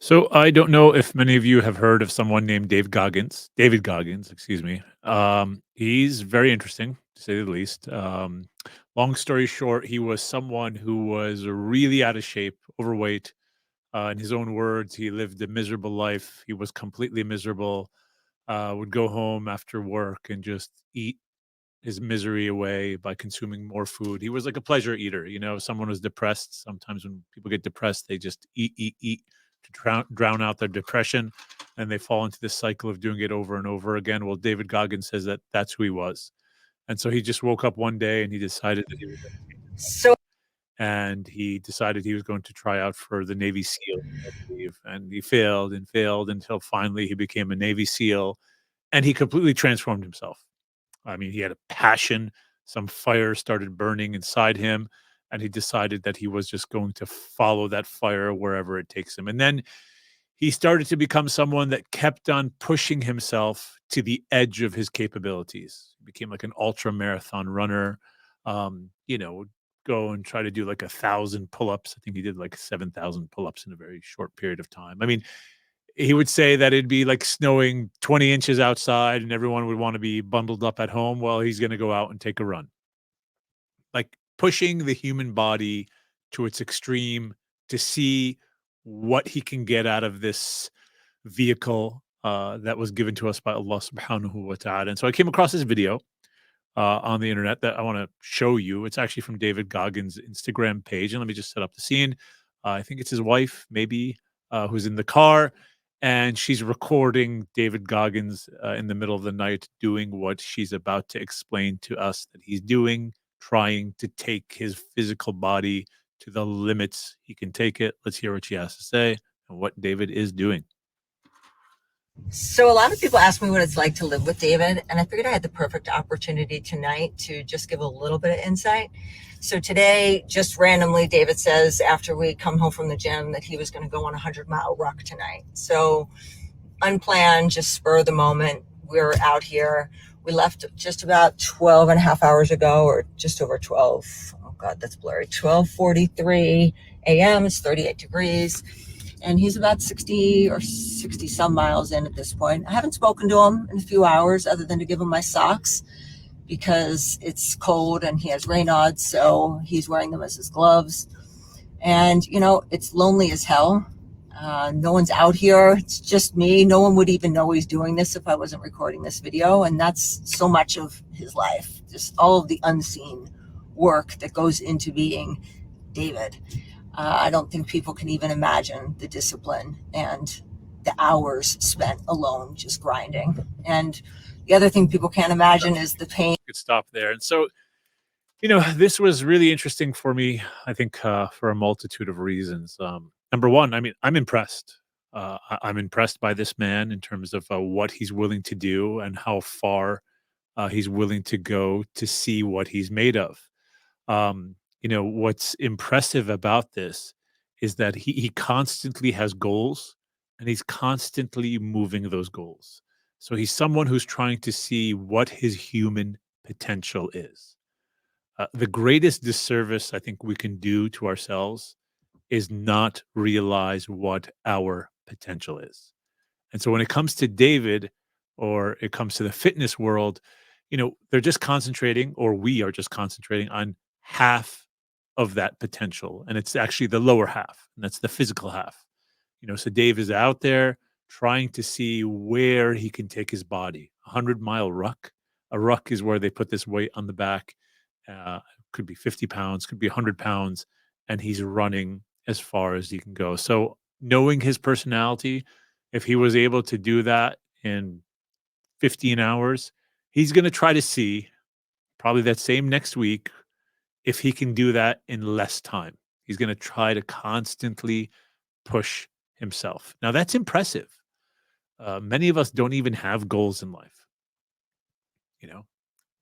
So I don't know if many of you have heard of someone named David Goggins, excuse me. He's very interesting to say the least. Long story short, he was someone who was really out of shape, overweight. In his own words, he lived a miserable life. He was completely miserable. Would go home after work and just eat his misery away by consuming more food. He was like a pleasure eater. Someone was depressed. Sometimes when people get depressed, they just eat to drown out their depression, and they fall into this cycle of doing it over and over again. Well, David Goggins says that that's who he was. And so he just woke up one day and he decided that he was going to change his life. So And he decided he was going to try out for the Navy SEAL, I believe. And he failed and failed until finally he became a Navy SEAL, and he completely transformed himself. I mean, he had a passion, some fire started burning inside him, and he decided that he was just going to follow that fire wherever it takes him. And then he started to become someone that kept on pushing himself to the edge of his capabilities. He became like an ultra marathon runner, would go and try to do like 1,000 pull-ups. I think he did like 7,000 pull-ups in a very short period of time. I mean, he would say that it'd be like snowing 20 inches outside and everyone would want to be bundled up at home. Well, he's going to go out and take a run. Like pushing the human body to its extreme to see what he can get out of this vehicle that was given to us by Allah subhanahu wa ta'ala. And so I came across this video on the internet that I want to show you. It's actually from David Goggins' Instagram page. And let me just set up the scene. I think it's his wife, maybe, who's in the car. And she's recording David Goggins in the middle of the night doing what she's about to explain to us that he's doing, trying to take his physical body to the limits he can take it. Let's hear what she has to say and what David is doing. So a lot of people ask me what it's like to live with David, and I figured I had the perfect opportunity tonight to just give a little bit of insight. So today, just randomly, David says after we come home from the gym that he was going to go on a 100-mile ruck tonight. So unplanned, just spur of the moment. We're out here. We left just about 12 and a half hours ago, or just over 12. Oh God, that's blurry. 12:43 a.m. It's 38 degrees. And he's about 60 or 60 some miles in at this point. I haven't spoken to him in a few hours other than to give him my socks because it's cold and he has Raynaud's, so he's wearing them as his gloves. And, it's lonely as hell. No one's out here. It's just me. No one would even know he's doing this if I wasn't recording this video. And that's so much of his life, just all of the unseen work that goes into being David. I don't think people can even imagine the discipline and the hours spent alone just grinding. And the other thing people can't imagine is the pain. Could stop there. And so, this was really interesting for me, I think, for a multitude of reasons. Number one, I mean, I'm impressed. I'm impressed by this man in terms of what he's willing to do and how far he's willing to go to see what he's made of. What's impressive about this is that he constantly has goals and he's constantly moving those goals. So he's someone who's trying to see what his human potential is. The greatest disservice I think we can do to ourselves is not realize what our potential is. And so when it comes to David or it comes to the fitness world, they're just concentrating, or we are just concentrating on half of that potential. And it's actually the lower half, and that's the physical half. So Dave is out there trying to see where he can take his body. 100-mile ruck. A ruck is where they put this weight on the back. Could be 50 pounds, could be 100 pounds, and he's running as far as he can go. So knowing his personality, if he was able to do that in 15 hours, he's going to try to see probably that same next week if he can do that in less time. He's going to try to constantly push himself. Now, that's impressive. Many of us don't even have goals in life.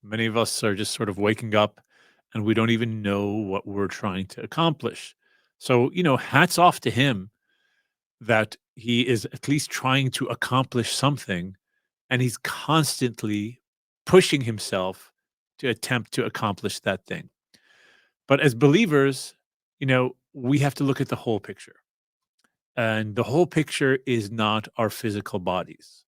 Many of us are just sort of waking up and we don't even know what we're trying to accomplish. So, hats off to him that he is at least trying to accomplish something, and he's constantly pushing himself to attempt to accomplish that thing. But as believers, we have to look at the whole picture. And the whole picture is not our physical bodies.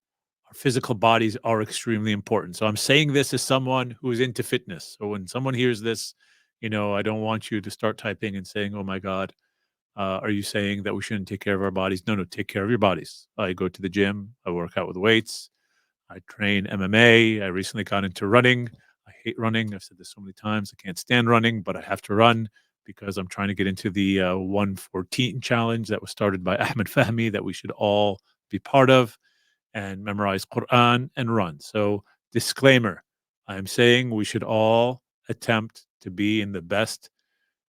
Our physical bodies are extremely important. So I'm saying this as someone who is into fitness. So when someone hears this, I don't want you to start typing and saying, "Oh my God, are you saying that we shouldn't take care of our bodies?" No, no, take care of your bodies. I go to the gym. I work out with weights. I train MMA. I recently got into running. I hate running. I've said this so many times. I can't stand running, but I have to run because I'm trying to get into the 114 challenge that was started by Ahmed Fahmy that we should all be part of and memorize Quran and run. So, disclaimer, I'm saying we should all attempt to be in the best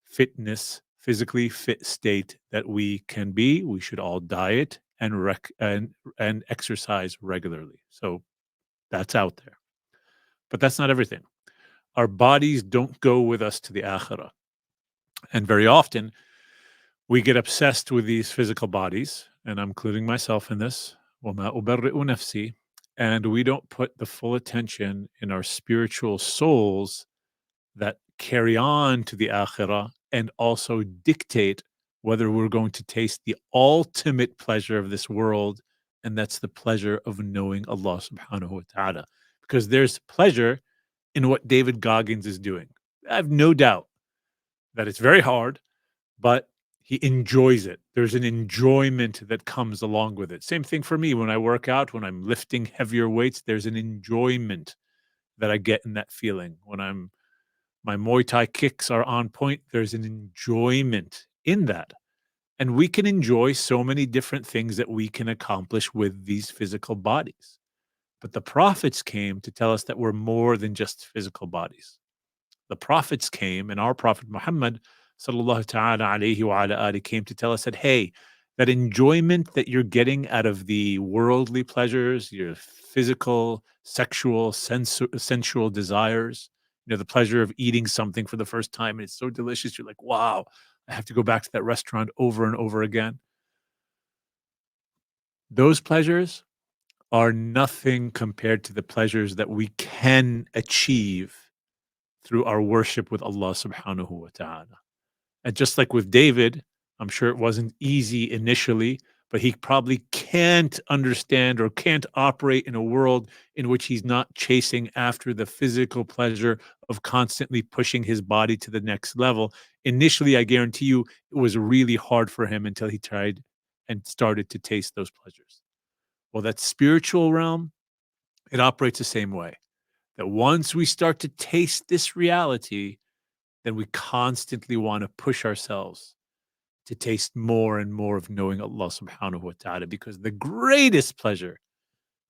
physically fit state that we can be. We should all diet and exercise regularly. So that's out there. But that's not everything. Our bodies don't go with us to the akhirah. And very often we get obsessed with these physical bodies, and I'm including myself in this. وَمَا أُبَرِّئُ نَفْسِي. And we don't put the full attention in our spiritual souls that carry on to the akhirah and also dictate whether we're going to taste the ultimate pleasure of this world, and that's the pleasure of knowing Allah subhanahu wa ta'ala. Because there's pleasure in what David Goggins is doing. I have no doubt that it's very hard, but he enjoys it. There's an enjoyment that comes along with it. Same thing for me when I work out, when I'm lifting heavier weights, there's an enjoyment that I get in that feeling. When my Muay Thai kicks are on point, there's an enjoyment in that. And we can enjoy so many different things that we can accomplish with these physical bodies. But the prophets came to tell us that we're more than just physical bodies. The prophets came, and our prophet Muhammad sallallahu ta'ala alayhi wa ala alihi came to tell us that, hey, that enjoyment that you're getting out of the worldly pleasures, your physical, sexual, sensual desires, the pleasure of eating something for the first time, and it's so delicious. You're like, wow, I have to go back to that restaurant over and over again. Those pleasures are nothing compared to the pleasures that we can achieve through our worship with Allah subhanahu wa ta'ala. And just like with David, I'm sure it wasn't easy initially, but he probably can't understand or can't operate in a world in which he's not chasing after the physical pleasure of constantly pushing his body to the next level. Initially, I guarantee you, it was really hard for him until he tried and started to taste those pleasures. Well, that spiritual realm, it operates the same way. That once we start to taste this reality, then we constantly want to push ourselves to taste more and more of knowing Allah subhanahu wa ta'ala, because the greatest pleasure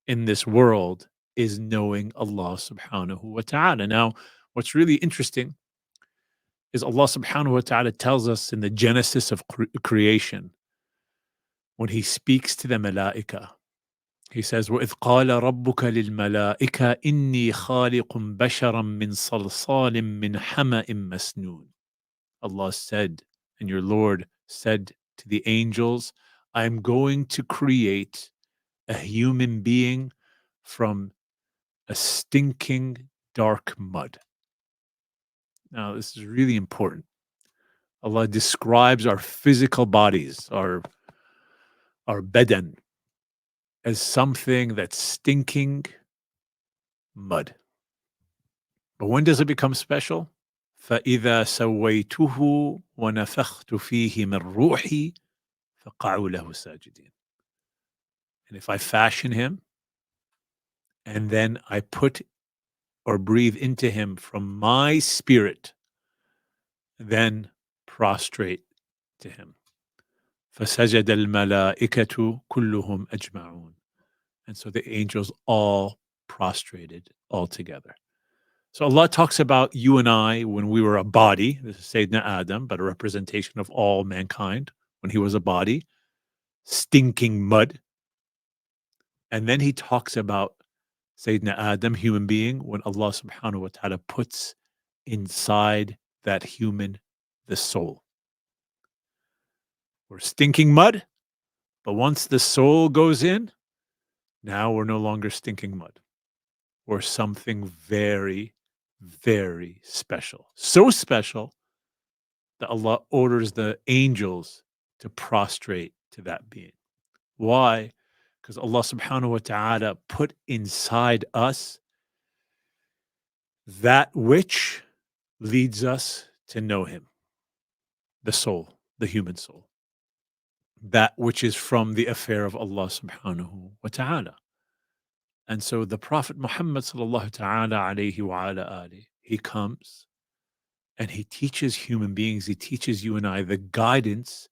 in this world is knowing Allah subhanahu wa ta'ala. Now, what's really interesting is Allah subhanahu wa ta'ala tells us in the genesis of creation, when he speaks to the malaika, he says, وَإِذْ قَالَ رَبُّكَ لِلْمَلَائِكَةِ إِنِّي خَالِقٌ بَشَرًا مِّن صَلْصَالٍ مِّنْ حَمَإٍ مَسْنُونٍ. Allah said, and your Lord said to the angels, I am going to create a human being from a stinking dark mud. Now, this is really important. Allah describes our physical bodies, our badan, as something that's stinking mud. But when does it become special? فَإِذَا سَوَّيْتُهُ وَنَفَخْتُ فِيهِ مِنْ رُوحِي فَقَعُوا لَهُ سَاجِدِينَ. And if I fashion him, and then I put or breathe into him from my spirit, then prostrate to him. فَسَجَدَ الْمَلَائِكَةُ كُلُّهُمْ أَجْمَعُونَ. And so the angels all prostrated all together. So Allah talks about you and I when we were a body. This is Sayyidina Adam, but a representation of all mankind when he was a body, stinking mud. And then he talks about Sayyidina Adam, human being, when Allah subhanahu wa ta'ala puts inside that human the soul. We're stinking mud, but once the soul goes in, now we're no longer stinking mud. We're something very, very special. So special that Allah orders the angels to prostrate to that being. Why? Because Allah subhanahu wa ta'ala put inside us that which leads us to know him, the soul, the human soul, that which is from the affair of Allah subhanahu wa ta'ala. And so the Prophet Muhammad sallallahu ta'ala alayhi wa ala alihi, he comes and he teaches human beings, he teaches you and I the guidance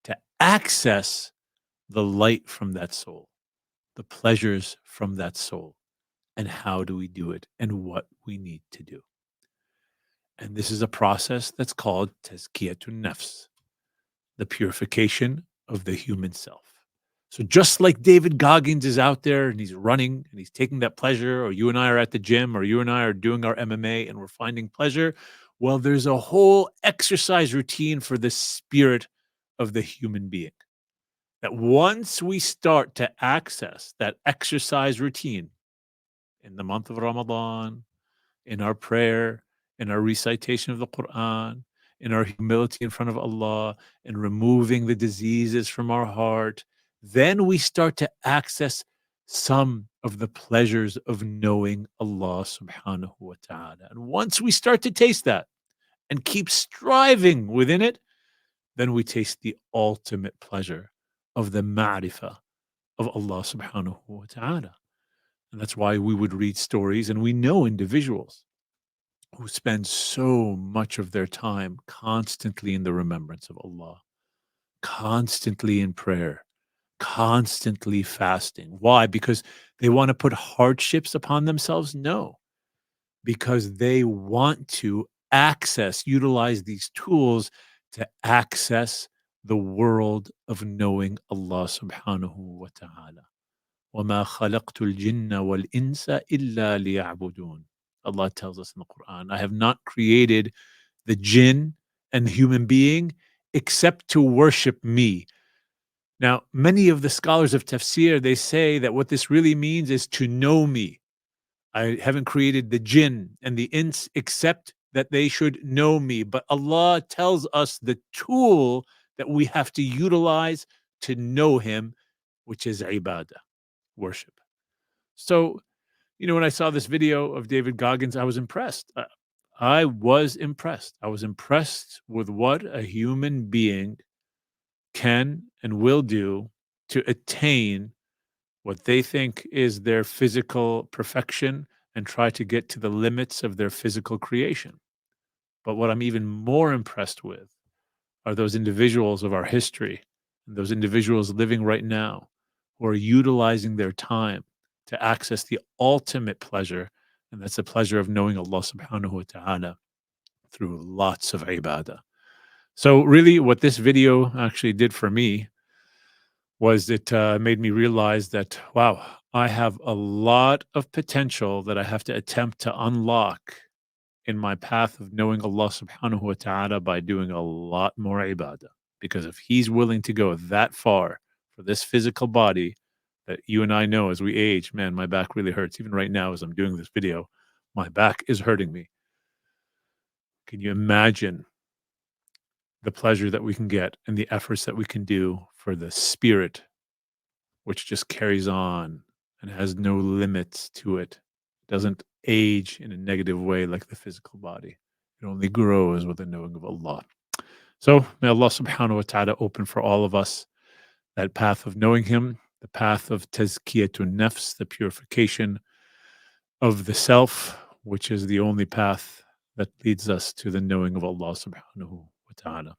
to access the light from that soul, the pleasures from that soul, and how do we do it and what we need to do. And this is a process that's called tazkiyatun nafs, the purification of the human self. So just like David Goggins is out there and he's running and he's taking that pleasure, or you and I are at the gym, or you and I are doing our MMA and we're finding pleasure, well, there's a whole exercise routine for the spirit of the human being. That once we start to access that exercise routine in the month of Ramadan, in our prayer, in our recitation of the Quran, in our humility in front of Allah, in removing the diseases from our heart, then we start to access some of the pleasures of knowing Allah subhanahu wa ta'ala. And once we start to taste that and keep striving within it, then we taste the ultimate pleasure of the ma'rifah of Allah subhanahu wa ta'ala. And that's why we would read stories, and we know individuals who spend so much of their time constantly in the remembrance of Allah, constantly in prayer, constantly fasting. Why? Because they want to put hardships upon themselves? No, because they want to utilize these tools to access the world of knowing Allah subhanahu wa ta'ala. وَمَا خَلَقْتُ الْجِنَّ وَالْإِنسَ إِلَّا لِيَعْبُدُونَ. Allah tells us in the Quran, I have not created the jinn and the human being except to worship me. Now, many of the scholars of tafsir, they say that what this really means is to know me. I haven't created the jinn and the ins except that they should know me. But Allah tells us the tool that we have to utilize to know him, which is ibadah, worship. So, when I saw this video of David Goggins, I was impressed. I was impressed. I was impressed with what a human being can and will do to attain what they think is their physical perfection and try to get to the limits of their physical creation. But what I'm even more impressed with are those individuals of our history, and those individuals living right now who are utilizing their time to access the ultimate pleasure, and that's the pleasure of knowing Allah subhanahu wa ta'ala through lots of ibadah. So really what this video actually did for me was it made me realize that, wow, I have a lot of potential that I have to attempt to unlock in my path of knowing Allah subhanahu wa ta'ala by doing a lot more ibadah. Because if he's willing to go that far for this physical body that you and I know as we age, man, my back really hurts. Even right now as I'm doing this video, my back is hurting me. Can you imagine the pleasure that we can get and the efforts that we can do for the spirit, which just carries on and has no limits to it, doesn't age in a negative way like the physical body. It only grows with the knowing of Allah. So may Allah subhanahu wa ta'ala open for all of us that path of knowing him, the path of tazkiyatun nafs, the purification of the self, which is the only path that leads us to the knowing of Allah subhanahu wa ta'ala.